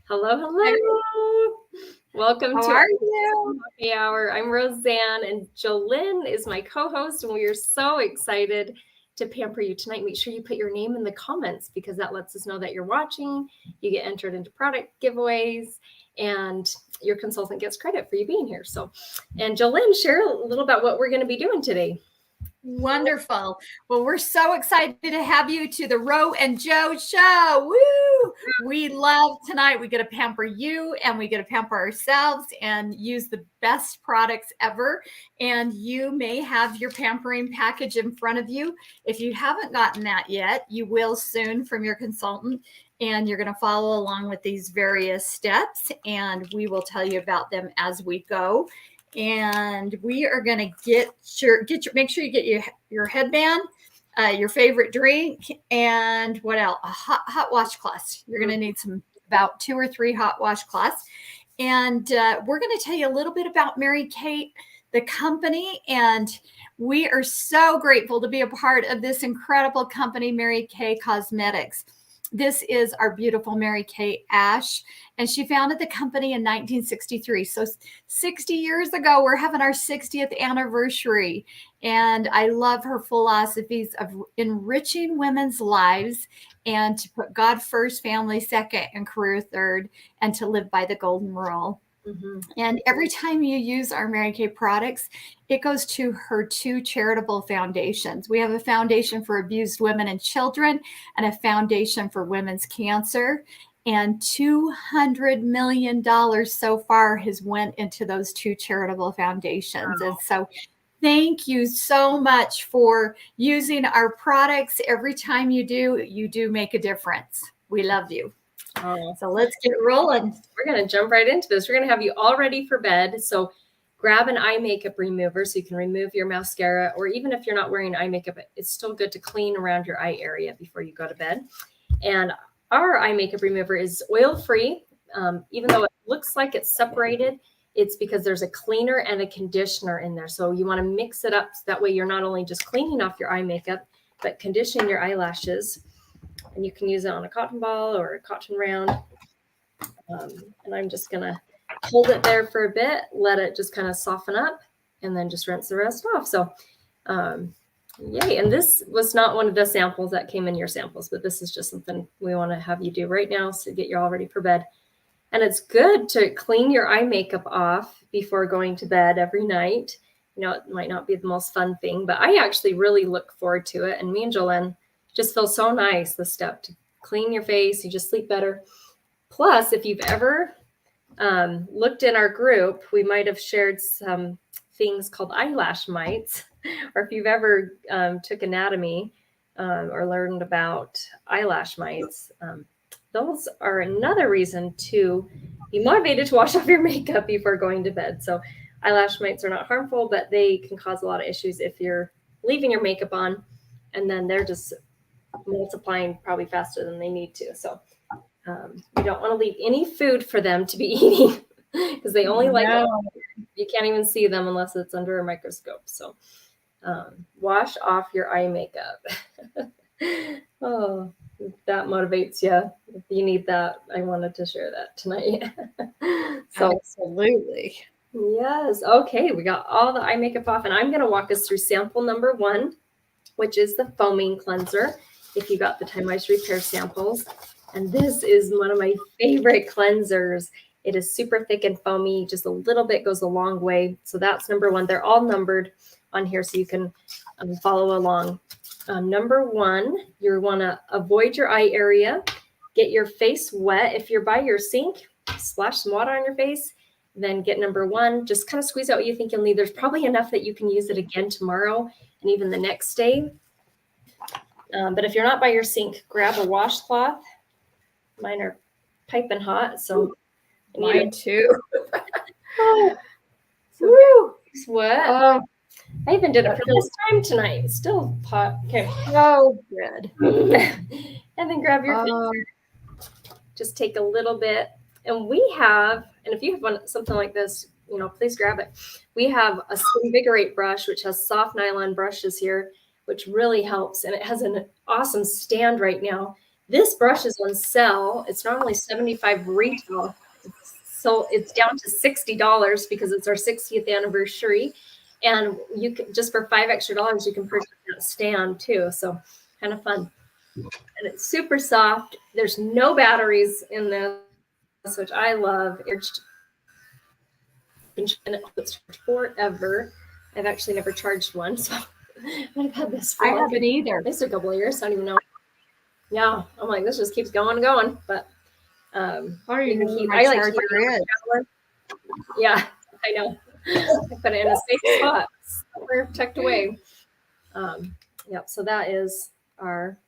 Hello, Hi, hello. Welcome how to are our you? happy hour. I'm Roseanne, and Jolynn is my co-host, and we are so excited to pamper you tonight. Make sure you put your name in the comments because that lets us know that you're watching. You get entered into product giveaways, and your consultant gets credit for you being here. And Jolynn, share a little about what we're going to be doing today. Wonderful. Well, we're so excited to have you to the Ro and Joe show. Woo! We love tonight. We get to pamper you and we get to pamper ourselves and use the best products ever. And you may have your pampering package in front of you. If you haven't gotten that yet, you will soon from your consultant. And you're going to follow along with these various steps, and we will tell you about them as we go. And we are going to make sure you get your headband, your favorite drink, and what else? A hot washcloths. You're going to need about 2 or 3 hot washcloths. And we're going to tell you a little bit about Mary Kate, the company, and we are so grateful to be a part of this incredible company, Mary Kay Cosmetics. This is our beautiful Mary Kay Ash, and she founded the company in 1963. So 60 years ago, we're having our 60th anniversary. And I love her philosophies of enriching women's lives and to put God first, family second, and career third, and to live by the golden rule. Mm-hmm. And every time you use our Mary Kay products, it goes to her 2 charitable foundations. We have a foundation for abused women and children and a foundation for women's cancer. And $200 million so far has went into those 2 charitable foundations. Wow. And so thank you so much for using our products. Every time you do make a difference. We love you. Oh, so let's get rolling. We're going to jump right into this. We're going to have you all ready for bed. So grab an eye makeup remover so you can remove your mascara, or even if you're not wearing eye makeup, it's still good to clean around your eye area before you go to bed. And our eye makeup remover is oil-free. Even though it looks like it's separated, it's because there's a cleaner and a conditioner in there. So you want to mix it up so that way you're not only just cleaning off your eye makeup, but conditioning your eyelashes. And you can use it on a cotton ball or a cotton round. And I'm just going to hold it there for a bit, let it just kind of soften up, and then just rinse the rest off. So, yay. And this was not one of the samples that came in your samples, but this is just something we want to have you do right now so get you all ready for bed. And it's good to clean your eye makeup off before going to bed every night. You know, it might not be the most fun thing, but I actually really look forward to it. And me and Jolynn just feel so nice, the step to clean your face. You just sleep better. Plus, if you've ever looked in our group, we might have shared some things called eyelash mites, or if you've ever took anatomy or learned about eyelash mites, those are another reason to be motivated to wash off your makeup before going to bed. So eyelash mites are not harmful, but they can cause a lot of issues if you're leaving your makeup on, and then they're just multiplying probably faster than they need to. So you don't want to leave any food for them to be eating because they only like you can't even see them unless it's under a microscope. So wash off your eye makeup. Oh, that motivates you. If you need that, I wanted to share that tonight. So absolutely. Yes. Okay. We got all the eye makeup off, and I'm going to walk us through sample number 1, which is the foaming cleanser. If you got the Time Wise Repair samples. And this is one of my favorite cleansers. It is super thick and foamy. Just a little bit goes a long way. So that's number 1. They're all numbered on here so you can follow along. Number 1, you want to avoid your eye area. Get your face wet. If you're by your sink, splash some water on your face. Then get number 1. Just kind of squeeze out what you think you'll need. There's probably enough that you can use it again tomorrow and even the next day. But if you're not by your sink, grab a washcloth. Mine are piping hot, so mine too. So sweat. I even did it for this time tonight. It's still hot. Okay. Oh, good. And then grab your cleanser. Just take a little bit. And we have, and if you have something like this, you know, please grab it. We have a Invigorate brush, which has soft nylon brushes here, which really helps. And it has an awesome stand right now This brush is on sale. It's normally $75 retail. So it's down to $60 because it's our 60th anniversary. And you can, just for $5 extra, you can purchase that stand too. So kind of fun. And it's super soft. There's no batteries in this, which I love. It's charged forever. I've actually never charged one, so I've had this for I haven't either. This a couple of years. I don't even know. Yeah, I'm like, this just keeps going and going. But I don't even know keep, my I like charger is. Yeah, I know. I put it in a safe spot, somewhere tucked away. Yep. So that is our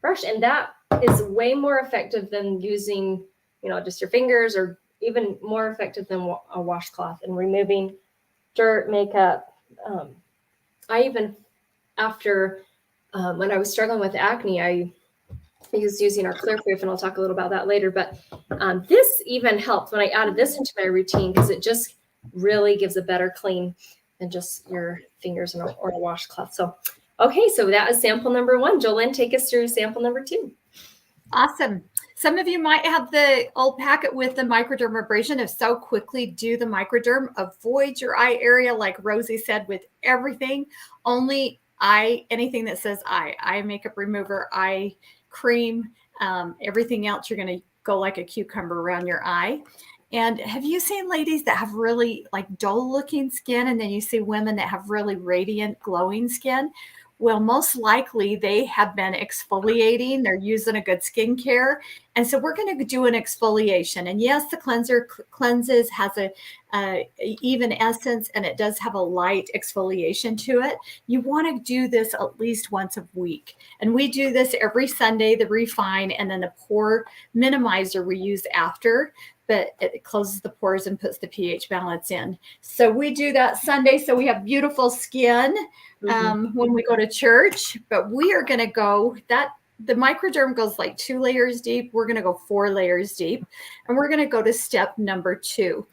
brush, and that is way more effective than using, just your fingers, or even more effective than a washcloth and removing dirt, makeup. I even, after when I was struggling with acne, I was using our Clear Proof, and I'll talk a little about that later. But this even helped when I added this into my routine, because it just really gives a better clean than just your fingers or a washcloth. So, okay, so that is sample number 1. Jolynn, take us through sample number 2. Awesome. Some of you might have the old packet with the microdermabrasion. If so, quickly do the microderm. Avoid your eye area, like Rosie said, with everything. Only anything that says eye makeup remover, eye cream, everything else, you're going to go like a cucumber around your eye. And have you seen ladies that have really like dull looking skin, and then you see women that have really radiant, glowing skin? Well, most likely they have been exfoliating. They're using a good skincare. And so we're going to do an exfoliation. And yes, the cleanser cleanses, has a even essence, and it does have a light exfoliation to it. You want to do this at least once a week. And we do this every Sunday, the refine, and then the pore minimizer we use after. But it closes the pores and puts the pH balance in. So we do that Sunday, so we have beautiful skin when we go to church. But we are going to go the microderm goes like 2 layers deep. We're going to go 4 layers deep, and we're going to go to step number 2.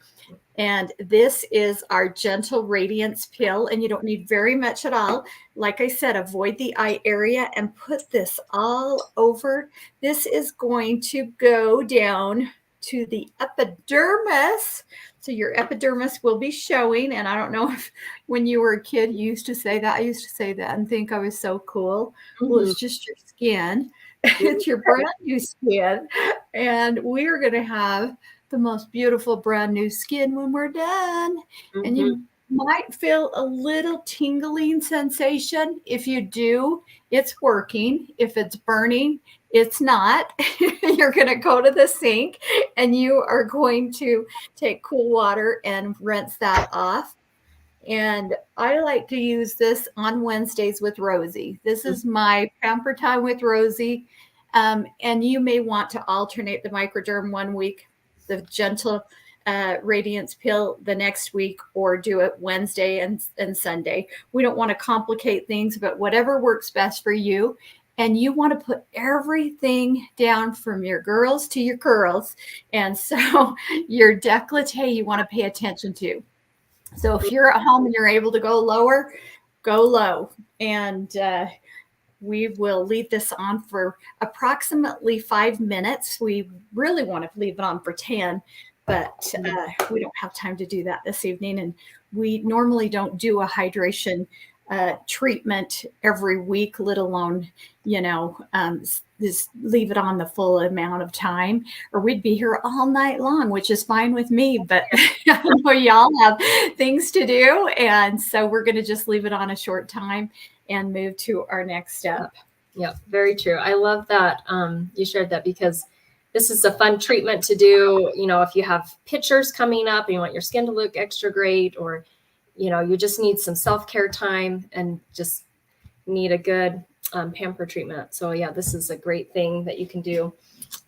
And this is our Gentle Radiance Peel, and you don't need very much at all. Like I said, avoid the eye area and put this all over. This is going to go down to the epidermis. So your epidermis will be showing. And I don't know if when you were a kid, you used to say that. I used to say that and think I was so cool. Well, it's just your skin. It's your brand new skin. And we're going to have the most beautiful brand new skin when we're done. And you might feel a little tingling sensation. If you do, it's working. If it's burning, it's not. You're going to go to the sink and you are going to take cool water and rinse that off. And I like to use this on Wednesdays with Rosie. This is my pamper time with Rosie. And you may want to alternate the microderm one week, the Gentle Radiance Peel the next week, or do it Wednesday and Sunday. We don't want to complicate things, but whatever works best for you. And you want to put everything down from your girls to your curls. And so your décolleté you want to pay attention to. So if you're at home and you're able to go lower, go low. And we will leave this on for approximately 5 minutes. We really want to leave it on for 10, but we don't have time to do that this evening. And we normally don't do a hydration treatment every week, let alone, just leave it on the full amount of time, or we'd be here all night long, which is fine with me. But I know y'all have things to do. And so we're going to just leave it on a short time and move to our next step. Yeah, very true. I love that you shared that, because this is a fun treatment to do, if you have pictures coming up and you want your skin to look extra great, or, you just need some self-care time and just need a good pamper treatment. So yeah, this is a great thing that you can do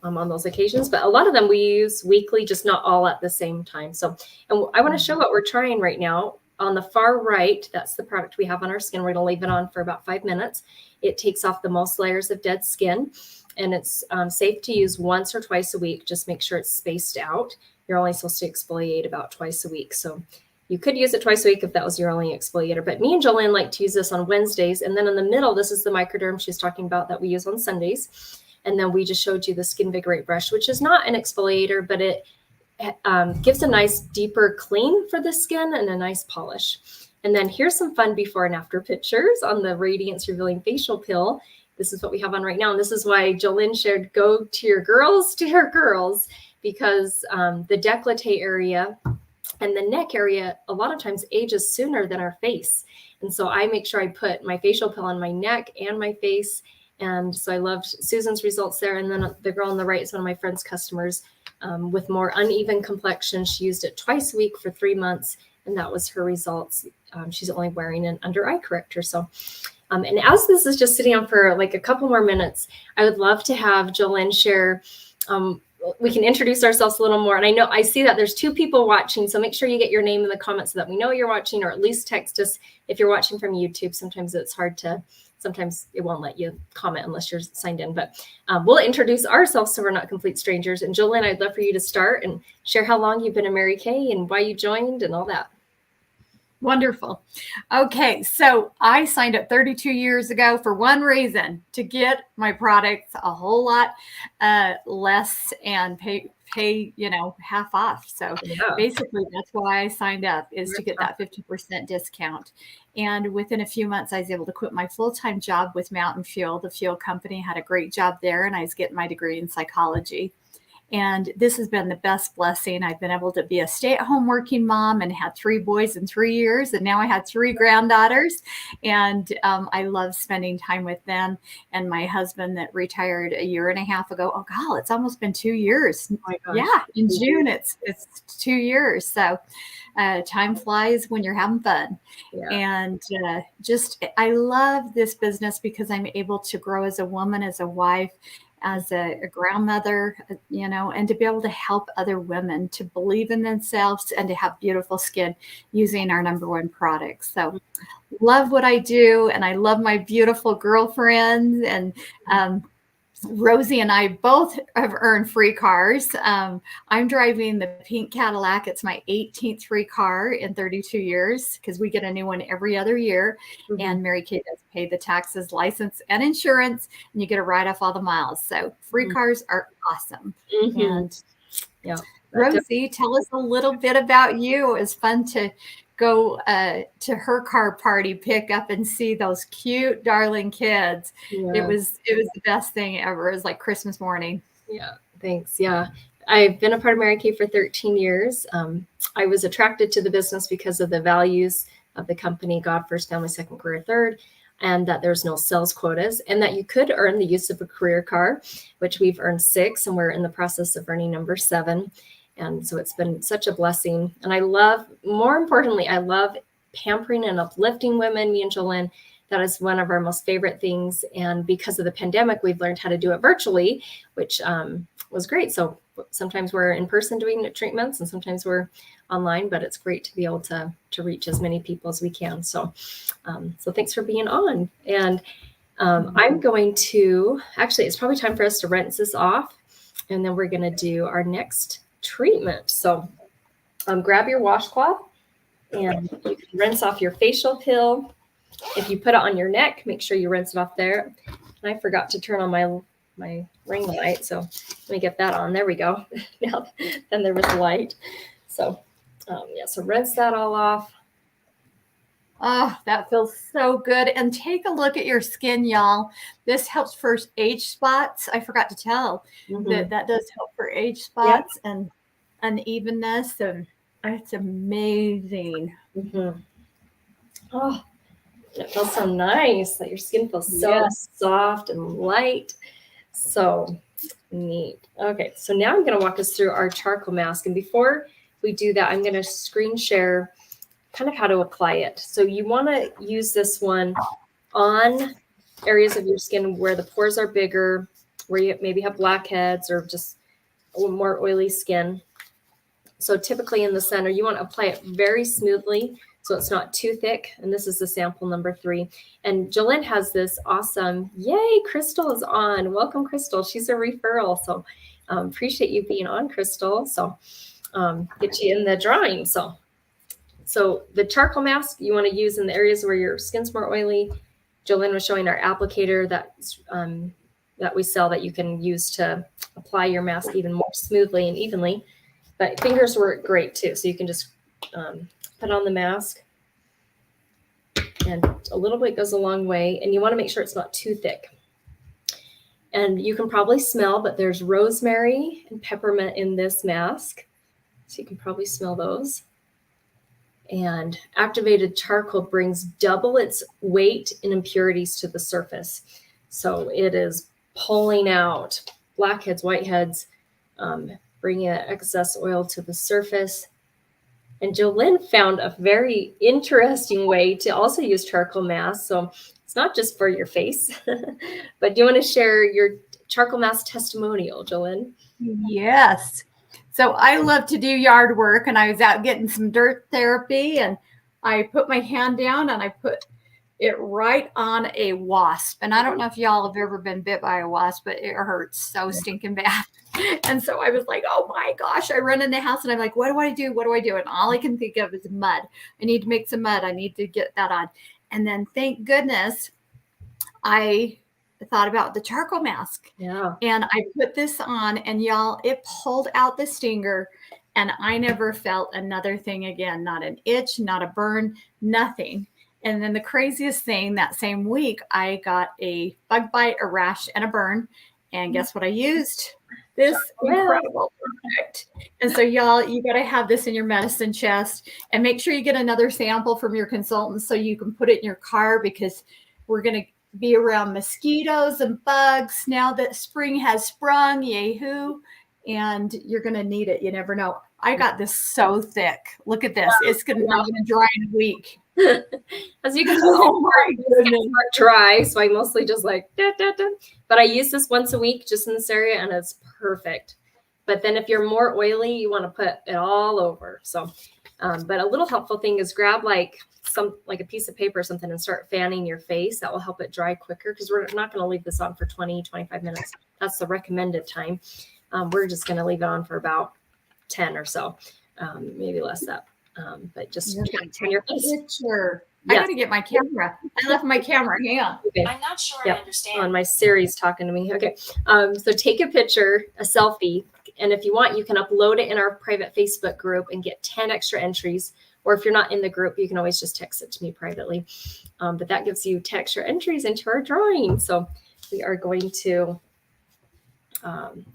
on those occasions. But a lot of them we use weekly, just not all at the same time. So, and I want to show what we're trying right now. On the far right, that's the product we have on our skin. We're going to leave it on for about 5 minutes. It takes off the most layers of dead skin, and it's safe to use once or twice a week. Just make sure it's spaced out. You're only supposed to exfoliate about twice a week. So you could use it twice a week if that was your only exfoliator. But me and Jolynn like to use this on Wednesdays. And then in the middle, this is the microderm she's talking about that we use on Sundays. And then we just showed you the Skin Vigorate brush, which is not an exfoliator, but it gives a nice deeper clean for the skin and a nice polish. And then here's some fun before and after pictures on the Radiance Revealing Facial Peel. This is what we have on right now. And this is why Jolynn shared go to your girls, because the décolleté area and the neck area a lot of times ages sooner than our face. And so I make sure I put my facial peel on my neck and my face. And so I loved Susan's results there. And then the girl on the right is one of my friend's customers with more uneven complexion. She used it twice a week for 3 months, and that was her results. She's only wearing an under eye corrector. So, and as this is just sitting on for like a couple more minutes, I would love to have Jolynn share. We can introduce ourselves a little more. And I see that there's 2 people watching. So make sure you get your name in the comments so that we know you're watching, or at least text us if you're watching from YouTube. Sometimes it's hard to, sometimes it won't let you comment unless you're signed in, but we'll introduce ourselves so we're not complete strangers. And Jolynn, I'd love for you to start and share how long you've been a Mary Kay and why you joined and all that. Wonderful. Okay, so I signed up 32 years ago for one reason: to get my products a whole lot less and pay half off. So basically that's why I signed up, is to get that 50% discount. And within a few months, I was able to quit my full-time job with Mountain Fuel. The fuel company had a great job there, and I was getting my degree in psychology. And this has been the best blessing. I've been able to be a stay-at-home working mom and had 3 boys in 3 years. And now I had 3 granddaughters. And I love spending time with them. And my husband that retired a year and a half ago. Oh, God, it's almost been 2 years. Oh my gosh. Yeah, in June, it's 2 years. So time flies when you're having fun. Yeah. And I love this business because I'm able to grow as a woman, as a wife, as a grandmother, and to be able to help other women to believe in themselves and to have beautiful skin using our #1 product. So love what I do. And I love my beautiful girlfriends. And Rosie and I both have earned free cars. I'm driving the pink Cadillac. It's my 18th free car in 32 years because we get a new one every other year. Mm-hmm. And Mary Kay does pay the taxes, license, and insurance, and you get a write off all the miles. So free cars are awesome. Mm-hmm. And yeah, Rosie, tell us a little bit about you. It was fun to go to her car party, pick up and see those cute, darling kids. Yeah. It was the best thing ever. It was like Christmas morning. Yeah, thanks. Yeah, I've been a part of Mary Kay for 13 years. I was attracted to the business because of the values of the company: God first, family second, career third, and that there's no sales quotas, and that you could earn the use of a career car, which we've earned 6, and we're in the process of earning number 7. And so it's been such a blessing. And more importantly, I love pampering and uplifting women. Me and Jolynn, that is one of our most favorite things. And because of the pandemic, we've learned how to do it virtually, which was great. So sometimes we're in person doing treatments and sometimes we're online, but it's great to be able to reach as many people as we can. So, so thanks for being on. And I'm going to, actually, it's probably time for us to rinse this off. And then we're going to do our next treatment. So grab your washcloth and you can rinse off your facial peel. If you put it on your neck, make sure you rinse it off there. And I forgot to turn on my ring light, so let me get that on. There we go. Now then there was light. So so rinse that all off. Oh, that feels so good. And take a look at your skin, y'all. This helps for age spots. I forgot to tell that does help for age spots and unevenness. And it's amazing. Mm-hmm. Oh, it feels so nice that your skin feels so soft and light. So neat. Okay, so now I'm going to walk us through our charcoal mask. And before we do that, I'm going to screen share kind of how to apply it. So you want to use this one on areas of your skin where the pores are bigger, where you maybe have blackheads or just more oily skin. So typically in the center, you want to apply it very smoothly so it's not too thick. And this is the sample number 3. And Jolynn has this awesome, yay, Crystal is on. Welcome, Crystal. She's a referral. So appreciate you being on, Crystal. So get you in the drawing. So the charcoal mask you want to use in the areas where your skin's more oily. Jolynn was showing our applicator that that we sell that you can use to apply your mask even more smoothly and evenly. But fingers work great too. So you can just put on the mask, and a little bit goes a long way. And you want to make sure it's not too thick. And you can probably smell, but there's rosemary and peppermint in this mask. So you can probably smell those. And activated charcoal brings double its weight and impurities to the surface. So it is pulling out blackheads, whiteheads, bringing that excess oil to the surface. And Jolynn found a very interesting way to also use charcoal mask. So it's not just for your face, but do you want to share your charcoal mask testimonial, Jolynn? Yes. So I love to do yard work, and I was out getting some dirt therapy, and I put my hand down and I put it right on a wasp. And I don't know if y'all have ever been bit by a wasp, but it hurts so stinking bad. And so I was like, oh my gosh, I run in the house and I'm like, what do I do? What do I do? And all I can think of is mud. I need to make some mud. I need to get that on. And then thank goodness I thought about the charcoal mask. Yeah. And I put this on, and y'all, it pulled out the stinger, and I never felt another thing again. Not an itch, not a burn, nothing. And then the craziest thing, that same week, I got a bug bite, a rash, and a burn. And guess what I used? This incredible product. And so y'all, you got to have this in your medicine chest, and make sure you get another sample from your consultant so you can put it in your car, because we're going to be around mosquitoes and bugs now that spring has sprung, yay-hoo, and you're going to need it. You never know. I got this so thick. Look at this. It's going to dry in a week. As you can tell, it's dry, so I mostly just like but I use this once a week just in this area, and it's perfect. But then if you're more oily, you want to put it all over. So but a little helpful thing is grab like a piece of paper or something and start fanning your face. That will help it dry quicker, because we're not going to leave this on for 20-25 minutes. That's the recommended time. We're just going to leave it on for about 10 or so, maybe less that. But just turn your face. Picture. I got to get my camera. I left my camera. Hang on. Okay. I'm not sure I understand. On my Siri's talking to me. Okay. So take a picture, a selfie, and if you want, you can upload it in our private Facebook group and get 10 extra entries. Or if you're not in the group, you can always just text it to me privately. But that gives you 10 extra entries into our drawing. So we are going to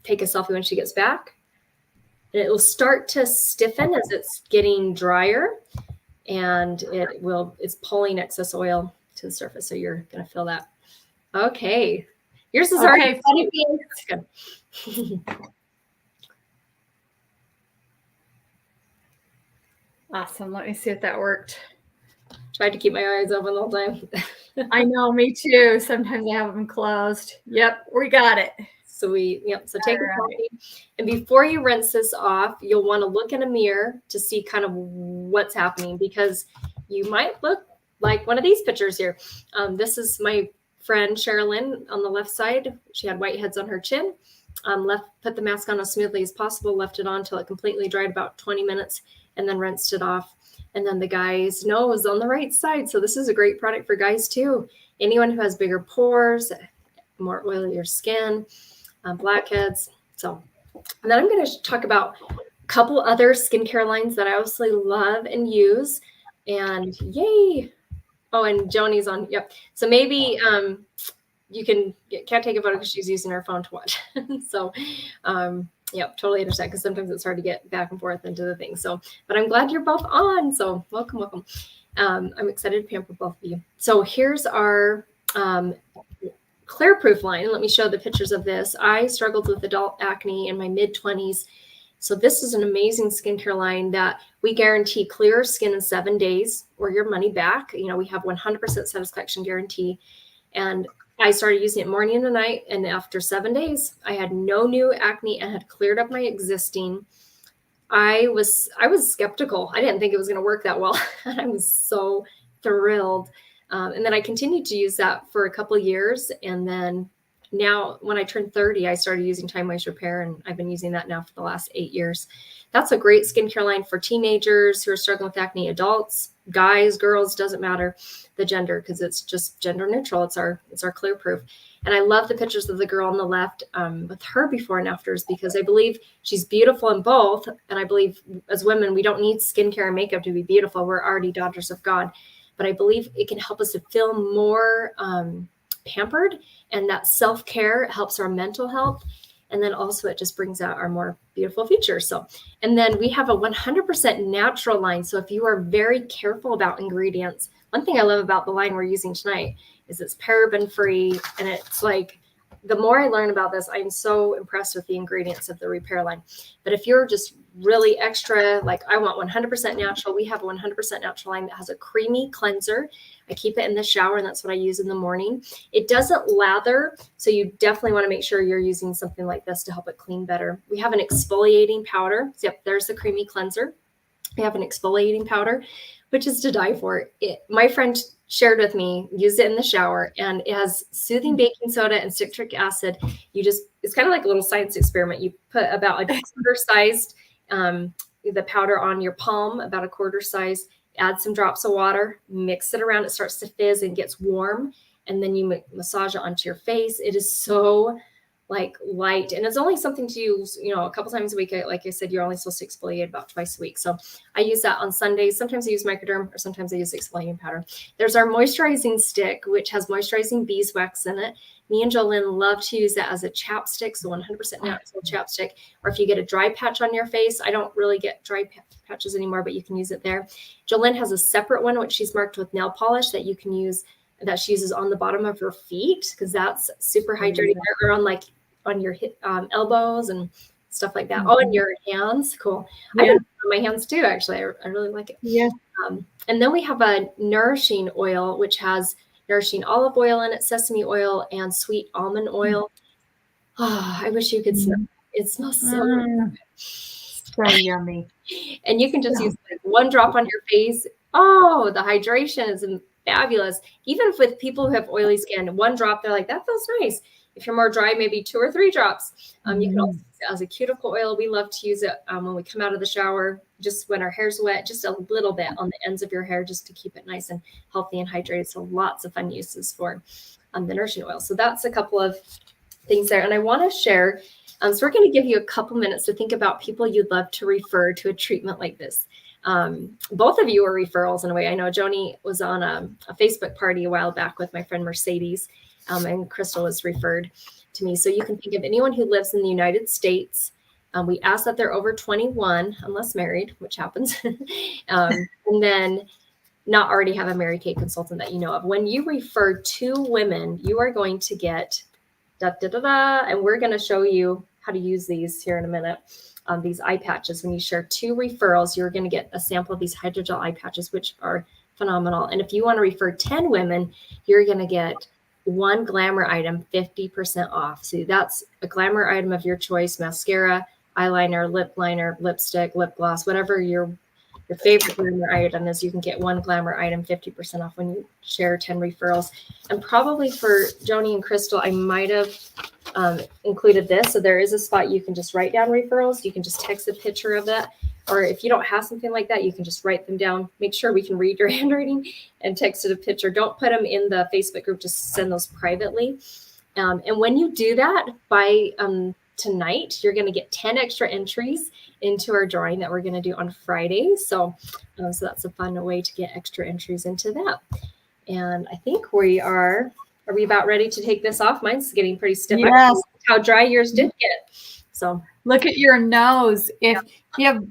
take a selfie when she gets back. And it will start to stiffen as it's getting drier, and it's pulling excess oil to the surface. So you're going to feel that. Okay. Yours is already funny. Good. Awesome. Let me see if that worked. Tried to keep my eyes open the whole time. I know, me too. Sometimes I have them closed. Yep, we got it. So so take a selfie. And before you rinse this off, you'll want to look in a mirror to see kind of what's happening, because you might look like one of these pictures here. This is my friend Sherilyn on the left side. She had whiteheads on her chin. Put the mask on as smoothly as possible, left it on until it completely dried, about 20 minutes, and then rinsed it off. And then the guy's nose on the right side. So this is a great product for guys too. Anyone who has bigger pores, more oilier skin, blackheads. So, and then I'm going to talk about a couple other skincare lines that I absolutely love and use. And yay. Oh, and Joni's on. Yep. So maybe you can't take a photo because she's using her phone to watch. So, yep, totally understand, because sometimes it's hard to get back and forth into the thing. So, but I'm glad you're both on. So welcome. I'm excited to pamper both of you. So here's our Clear Proof line. Let me show the pictures of this. I struggled with adult acne in my mid-20s. So this is an amazing skincare line that we guarantee clear skin in 7 days or your money back. You know, we have 100% satisfaction guarantee. And I started using it morning and night. And after 7 days, I had no new acne and had cleared up my existing. I was skeptical. I didn't think it was going to work that well. I was so thrilled. And then I continued to use that for a couple of years. And then now when I turned 30, I started using Time Waste Repair, and I've been using that now for the last 8 years. That's a great skincare line for teenagers who are struggling with acne, adults, guys, girls, doesn't matter the gender, because it's just gender neutral. It's our clear proof. And I love the pictures of the girl on the left with her before and afters, because I believe she's beautiful in both. And I believe as women, we don't need skincare and makeup to be beautiful. We're already daughters of God. But I believe it can help us to feel more pampered, and that self-care helps our mental health. And then also it just brings out our more beautiful features. So, and then we have a 100% natural line. So if you are very careful about ingredients, one thing I love about the line we're using tonight is it's paraben free. And it's like, the more I learn about this, I'm so impressed with the ingredients of the repair line. But if you're just really extra, like I want 100% natural, we have a 100% natural line that has a creamy cleanser. I keep it in the shower, and that's what I use in the morning. It doesn't lather, so you definitely want to make sure you're using something like this to help it clean better. We have an exfoliating powder. Yep, there's the creamy cleanser. We have an exfoliating powder, which is to die for. My friend shared with me, used it in the shower, and it has soothing baking soda and citric acid. It's kind of like a little science experiment. You put about a quarter sized the powder on your palm, about a quarter size, add some drops of water, mix it around. It starts to fizz and gets warm. And then you massage it onto your face. It is so like light, and it's only something to use, a couple times a week. Like I said, you're only supposed to exfoliate about twice a week. So I use that on Sundays. Sometimes I use microderm, or sometimes I use exfoliating powder. There's our moisturizing stick, which has moisturizing beeswax in it. Me and Jolynn love to use that as a chapstick, so 100% natural chapstick. Or if you get a dry patch on your face, I don't really get dry patches anymore, but you can use it there. Jolynn has a separate one, which she's marked with nail polish, that you can use, that she uses on the bottom of her feet, because that's super hydrating, or on your elbows and stuff like that. Oh, and your hands. Cool. Yeah. I do it on my hands too, actually. I really like it. Yeah. And then we have a nourishing oil, which has nourishing olive oil in it, sesame oil, and sweet almond oil. Oh, I wish you could smell it. It smells so good. So yummy. And you can just use like one drop on your face. Oh, the hydration is fabulous. Even with people who have oily skin, one drop, they're like, that feels nice. If you're more dry, maybe 2 or 3 drops. You can also use it as a cuticle oil. We love to use it when we come out of the shower, just when our hair's wet, just a little bit on the ends of your hair, just to keep it nice and healthy and hydrated. So lots of fun uses for the nourishing oil. So that's a couple of things there. And I want to share, so we're going to give you a couple minutes to think about people you'd love to refer to a treatment like this. Both of you are referrals in a way. I know Joni was on a Facebook party a while back with my friend Mercedes, and Crystal was referred to me. So you can think of anyone who lives in the United States. We ask that they're over 21, unless married, which happens, and then not already have a Mary Kay consultant that you know of. When you refer 2 women, you are going to get and we're going to show you how to use these here in a minute. These eye patches. When you share 2 referrals, you're going to get a sample of these hydrogel eye patches, which are phenomenal. And if you want to refer 10 women, you're going to get 1 glamour item 50% off. So that's a glamour item of your choice: mascara, eyeliner, lip liner, lipstick, lip gloss, whatever your favorite glamour item is. You can get 1 glamour item 50% off when you share 10 referrals. And probably for Joni and Crystal, I might have included this. So there is a spot you can just write down referrals. You can just text a picture of that. Or if you don't have something like that, you can just write them down. Make sure we can read your handwriting and text it a picture. Don't put them in the Facebook group. Just send those privately. And when you do that, by tonight, you're going to get 10 extra entries into our drawing that we're going to do on Friday. So that's a fun way to get extra entries into that. And I think are we about ready to take this off? Mine's getting pretty stiff. Yes. How dry yours did get. So look at your nose. If you have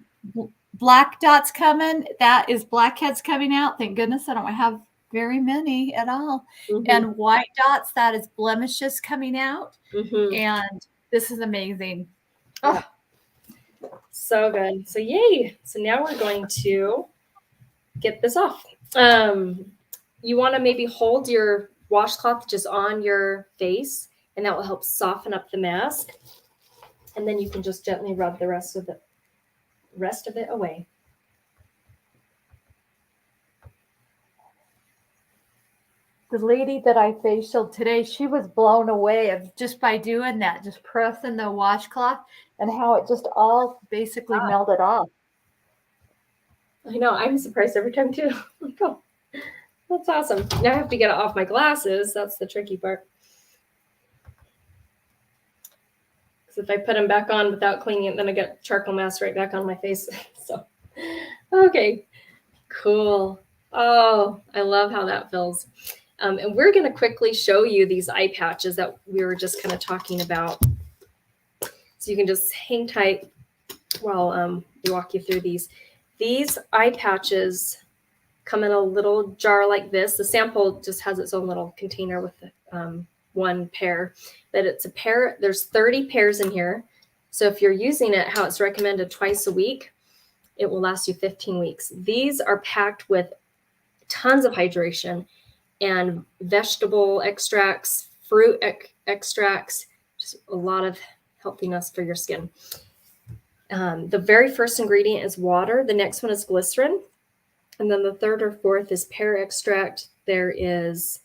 black dots coming, that is blackheads coming out. Thank goodness I don't have very many at all. And white dots, that is blemishes coming out. And this is amazing. Oh, so good. So yay. So now we're going to get this off. You want to maybe hold your washcloth just on your face, and that will help soften up the mask. And then you can just gently rub the rest of it away. The lady that I facialed today, she was blown away of just by doing that, just pressing the washcloth and how it just all basically melted off. I know. I'm surprised every time too. Like, oh, that's awesome. Now I have to get it off my glasses. That's the tricky part. Because if I put them back on without cleaning it, then I get charcoal mask right back on my face. So, okay, cool. Oh, I love how that feels. And we're going to quickly show you these eye patches that we were just kind of talking about. So you can just hang tight while we walk you through these. These eye patches come in a little jar like this. The sample just has its own little container with one pair, but it's a pair. There's 30 pairs in here. So if you're using it how it's recommended twice a week, it will last you 15 weeks. These are packed with tons of hydration and vegetable extracts, fruit extracts, just a lot of healthiness for your skin. The very first ingredient is water. The next one is glycerin. And then the third or fourth is pear extract. There is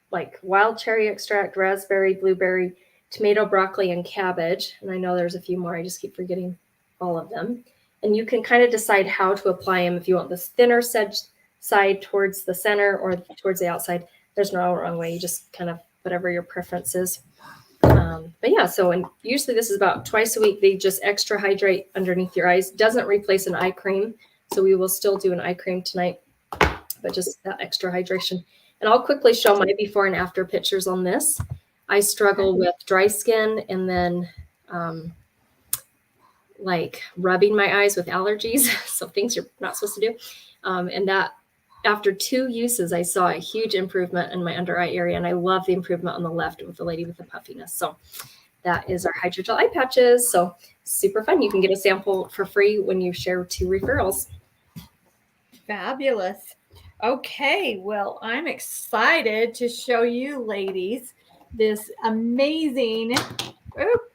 like wild cherry extract, raspberry, blueberry, tomato, broccoli, and cabbage. And I know there's a few more. I just keep forgetting all of them. And you can kind of decide how to apply them. If you want this thinner side towards the center or towards the outside, there's no wrong way. You just kind of whatever your preference is. But yeah, and usually this is about twice a week. They just extra hydrate underneath your eyes. Doesn't replace an eye cream. So we will still do an eye cream tonight, but just that extra hydration. And I'll quickly show my before and after pictures on this. I struggle with dry skin and then like rubbing my eyes with allergies. So things you're not supposed to do. And that after 2 uses, I saw a huge improvement in my under eye area. And I love the improvement on the left with the lady with the puffiness. So that is our hydrogel eye patches. So super fun. You can get a sample for free when you share 2 referrals. Fabulous. Okay, well, I'm excited to show you ladies this amazing,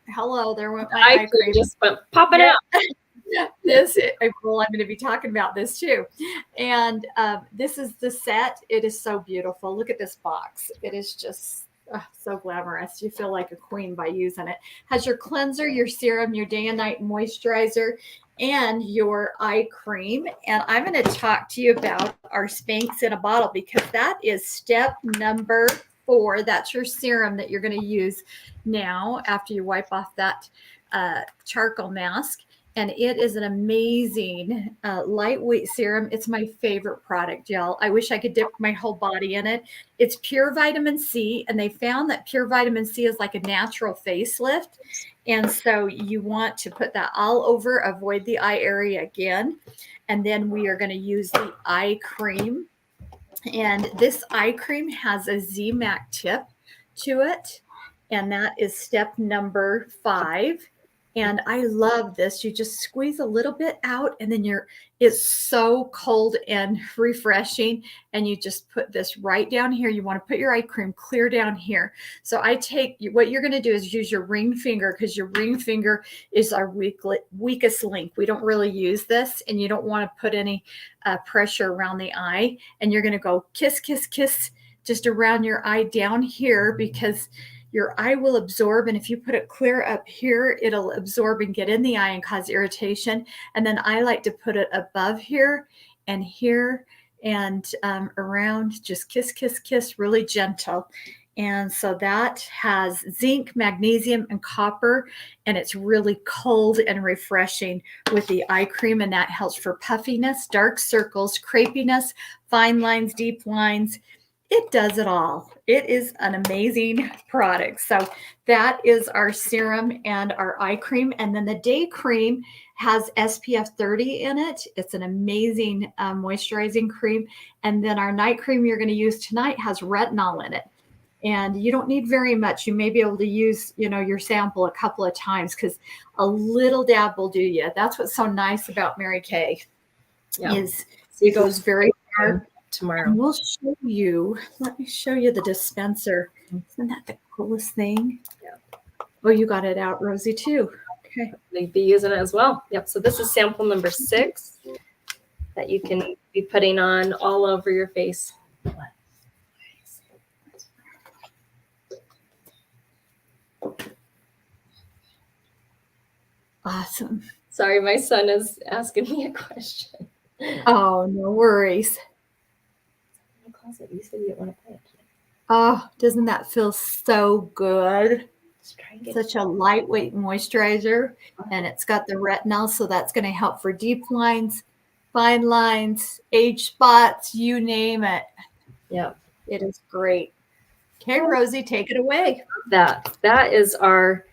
hello, there went my eye cream. Just went popping out. This, well, I'm going to be talking about this too. And this is the set. It is so beautiful. Look at this box. It is just so glamorous. You feel like a queen by using it. Has your cleanser, your serum, your day and night moisturizer, and your eye cream. And I'm going to talk to you about our Spanx in a bottle because that is step number 4. That's your serum that you're going to use now after you wipe off that charcoal mask. And it is an amazing lightweight serum. It's my favorite product, y'all. I wish I could dip my whole body in it. It's pure vitamin C, and they found that pure vitamin C is like a natural facelift. And so you want to put that all over, avoid the eye area again. And then we are going to use the eye cream. And this eye cream has a Z-Mac tip to it. And that is step number 5. And I love this. You just squeeze a little bit out and then it's so cold and refreshing. And you just put this right down here. You want to put your eye cream clear down here. So what you're going to do is use your ring finger because your ring finger is our weakest link. We don't really use this and you don't want to put any pressure around the eye. And you're going to go kiss, kiss, kiss just around your eye down here because your eye will absorb. And if you put it clear up here, it'll absorb and get in the eye and cause irritation. And then I like to put it above here and around, just kiss, kiss, kiss, really gentle. And so that has zinc, magnesium, and copper. And it's really cold and refreshing with the eye cream. And that helps for puffiness, dark circles, crepiness, fine lines, deep lines. It does it all. It is an amazing product. So that is our serum and our eye cream. And then the day cream has SPF 30 in it. It's an amazing moisturizing cream. And then our night cream you're going to use tonight has retinol in it. And you don't need very much. You may be able to use, your sample a couple of times because a little dab will do you. That's what's so nice about Mary Kay is it goes very far. Tomorrow. And we'll show you. Let me show you the dispenser. Isn't that the coolest thing? Yeah. Oh, you got it out, Rosie, too. Okay. They'd be using it as well. Yep. So this is sample number 6 that you can be putting on all over your face. Awesome. Sorry, my son is asking me a question. Oh, no worries. In the closet, you said you didn't want to play it. Oh, doesn't that feel so good? Just try and get Such a lightweight moisturizer, and it's got the retinol, so that's going to help for deep lines, fine lines, age spots, you name it. Yeah, it is great. Okay, Rosie, take it away. That is our,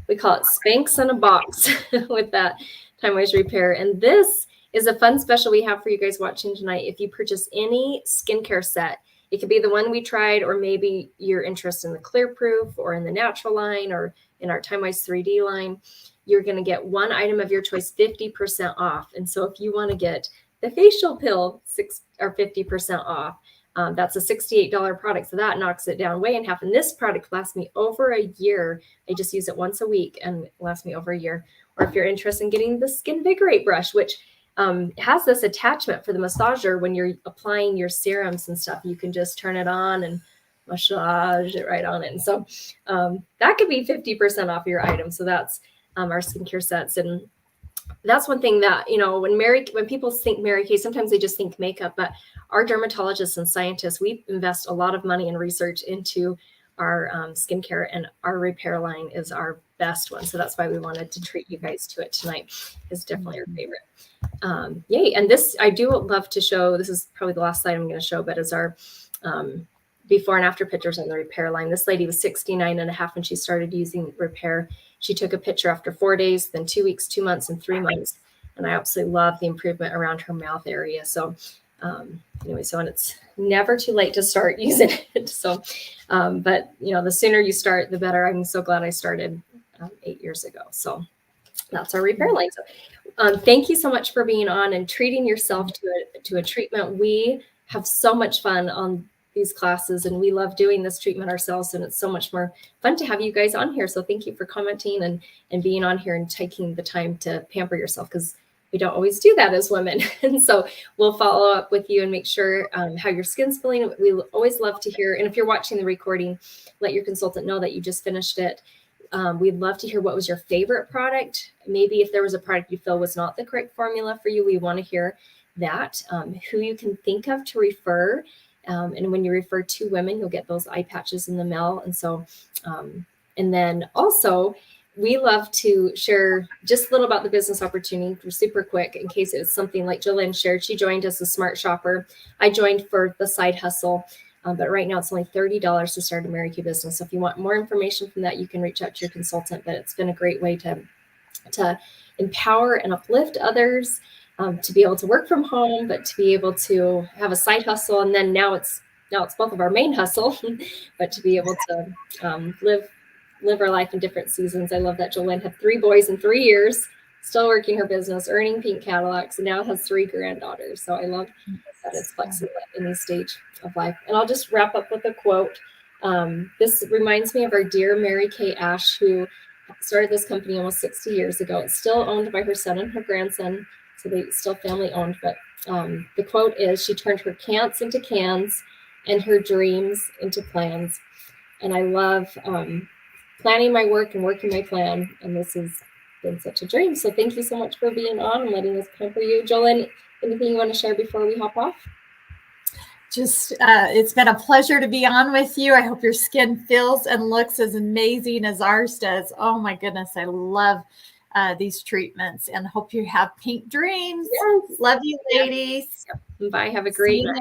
we call it Spanx in a box with that Time Wise Repair. And this is a fun special we have for you guys watching tonight. If you purchase any skincare set, it could be the one we tried, or maybe you're interested in the Clear Proof or in the natural line or in our Time Wise 3D line, you're going to get one item of your choice 50% off. And so if you want to get the facial pill 50% off, that's a $68 product. So that knocks it down way in half. And this product lasts me over a year. I just use it once a week and it lasts me over a year. Or if you're interested in getting the Skin Vigorate brush, which has this attachment for the massager when you're applying your serums and stuff, you can just turn it on and massage it right on it. And so that could be 50% off your item. So that's our skincare sets. And that's one thing that, you know, when people think Mary Kay, sometimes they just think makeup, but our dermatologists and scientists, we invest a lot of money and research into our skincare, and our repair line is our best one. So that's why we wanted to treat you guys to it tonight. It's definitely our favorite. Yay. And this, I do love to show, this is probably the last slide I'm going to show, but is our before and after pictures on the repair line. This lady was 69.5 when she started using repair. She took a picture after 4 days, then 2 weeks, 2 months, and 3 months. And I absolutely love the improvement around her mouth area. So anyway, and it's never too late to start using it. So, but you know, the sooner you start, the better. I'm so glad I started 8 years ago. So that's our repair line. So thank you so much for being on and treating yourself to a treatment. We have so much fun on these classes, and we love doing this treatment ourselves, and it's so much more fun to have you guys on here. So thank you for commenting and being on here and taking the time to pamper yourself, because we don't always do that as women. And so we'll follow up with you and make sure how your skin's feeling. We always love to hear, and if you're watching the recording, let your consultant know that you just finished it. We'd love to hear what was your favorite product. Maybe if there was a product you feel was not the correct formula for you, we want to hear that, who you can think of to refer. And when you refer 2 women, you'll get those eye patches in the mail. And so, and then also, we love to share just a little about the business opportunity for super quick, in case it's something like Jolynn shared. She joined as a smart shopper. I joined for the side hustle, but right now it's only $30 to start a Mary Kay business. So if you want more information from that, you can reach out to your consultant. But it's been a great way to empower and uplift others. To be able to work from home, but to be able to have a side hustle. And then now it's both of our main hustle, but to be able to live our life in different seasons. I love that Jolynn had 3 boys in 3 years, still working her business, earning pink Cadillacs, and now has 3 granddaughters. So I love that it's flexible in this stage of life. And I'll just wrap up with a quote. This reminds me of our dear Mary Kay Ash, who started this company almost 60 years ago. It's still owned by her son and her grandson. So they still family owned, but the quote is, she turned her can'ts into cans and her dreams into plans. And I love planning my work and working my plan. And this has been such a dream. So thank you so much for being on and letting us pamper you. Jolynn, anything you want to share before we hop off? Just, it's been a pleasure to be on with you. I hope your skin feels and looks as amazing as ours does. Oh my goodness, I love these treatments, and hope you have pink dreams. Yes. Love you, ladies. Yep. Bye. Have a great night.